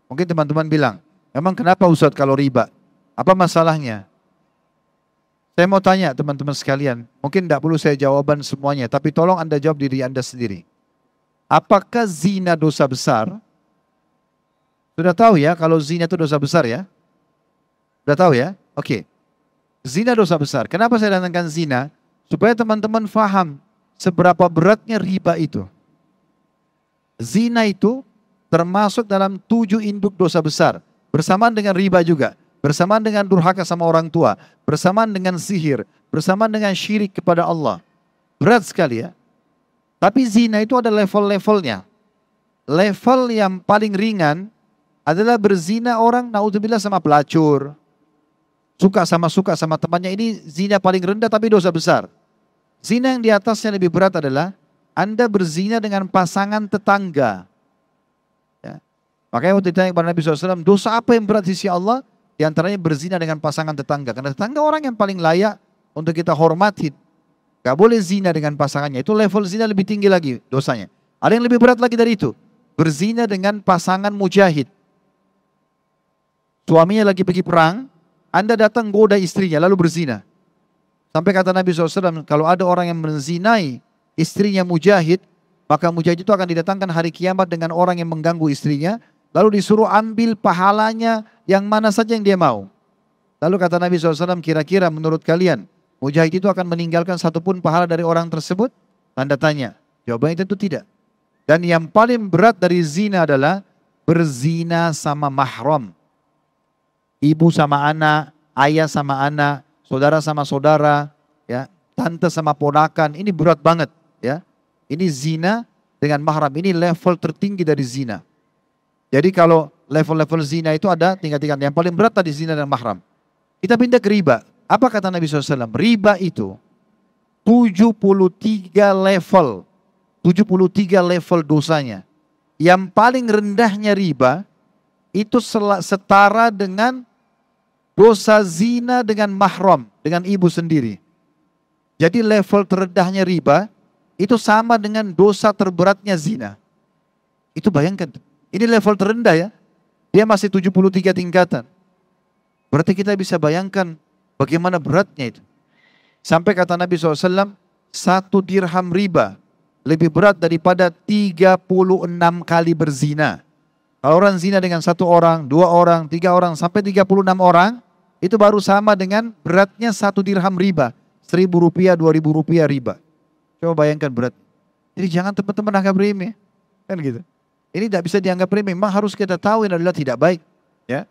Mungkin teman-teman bilang, memang kenapa Ustadz kalau riba? Apa masalahnya? Saya mau tanya teman-teman sekalian, mungkin tidak perlu saya jawaban semuanya, tapi tolong Anda jawab diri Anda sendiri. Apakah zina dosa besar? Sudah tahu ya kalau zina itu dosa besar ya? Sudah tahu ya? Oke. Zina dosa besar. Kenapa saya datangkan zina? Supaya teman-teman faham seberapa beratnya riba itu. Zina itu termasuk dalam 7 induk dosa besar. Bersamaan dengan riba juga. Bersamaan dengan durhaka sama orang tua. Bersamaan dengan sihir. Bersamaan dengan syirik kepada Allah. Berat sekali ya. Tapi zina itu ada level-levelnya. Level yang paling ringan adalah berzina orang naudzubillah sama pelacur. Suka sama temannya, ini zina paling rendah tapi dosa besar. Zina yang di atasnya lebih berat adalah Anda berzina dengan pasangan tetangga. Ya. Makanya waktu ditanya kepada Nabi SAW, dosa apa yang berat di sisi Allah? Di antaranya berzina dengan pasangan tetangga. Karena tetangga orang yang paling layak untuk kita hormati. Gak boleh zina dengan pasangannya. Itu level zina lebih tinggi lagi dosanya. Ada yang lebih berat lagi dari itu. Berzina dengan pasangan mujahid. Suaminya lagi pergi perang, Anda datang goda istrinya lalu berzina. Sampai kata Nabi SAW, kalau ada orang yang menzinai istrinya mujahid, maka mujahid itu akan didatangkan hari kiamat dengan orang yang mengganggu istrinya, lalu disuruh ambil pahalanya yang mana saja yang dia mau. Lalu kata Nabi SAW, kira-kira menurut kalian, mujahid itu akan meninggalkan satupun pahala dari orang tersebut? Tanda tanya. Jawabannya tentu tidak. Dan yang paling berat dari zina adalah berzina sama mahram. Ibu sama anak, ayah sama anak, saudara sama saudara, ya, tante sama ponakan, ini berat banget, ya. Ini zina dengan mahram, ini level tertinggi dari zina. Jadi kalau level-level zina itu ada tingkat-tingkat. Yang paling berat tadi zina dan mahram. Kita pindah ke riba. Apa kata Nabi SAW? Riba itu 73 level. 73 level dosanya. Yang paling rendahnya riba itu setara dengan dosa zina dengan mahram, dengan ibu sendiri. Jadi level terendahnya riba itu sama dengan dosa terberatnya zina. Itu bayangkan, ini level terendah ya. Dia masih 73 tingkatan. Berarti kita bisa bayangkan bagaimana beratnya itu. Sampai kata Nabi SAW, 1 dirham riba lebih berat daripada 36 kali berzina. Kalau orang zina dengan 1 orang, 2 orang, 3 orang, sampai 36 orang, itu baru sama dengan beratnya 1 dirham riba. 1.000 rupiah, 2.000 rupiah riba. Coba bayangkan berat. Jadi jangan teman-teman anggap remeh. Kan gitu. Ini tidak bisa dianggap remeh. Memang harus kita tahu ini adalah tidak baik. Ya.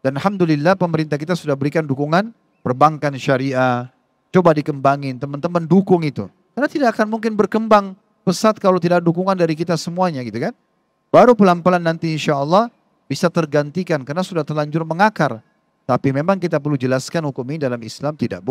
Dan alhamdulillah pemerintah kita sudah berikan dukungan perbankan syariah. Coba dikembangin. Teman-teman dukung itu. Karena tidak akan mungkin berkembang pesat kalau tidak ada dukungan dari kita semuanya gitu kan. Baru pelan-pelan nanti insya Allah bisa tergantikan. Karena sudah terlanjur mengakar. Tapi memang kita perlu jelaskan hukum ini dalam Islam tidak boleh.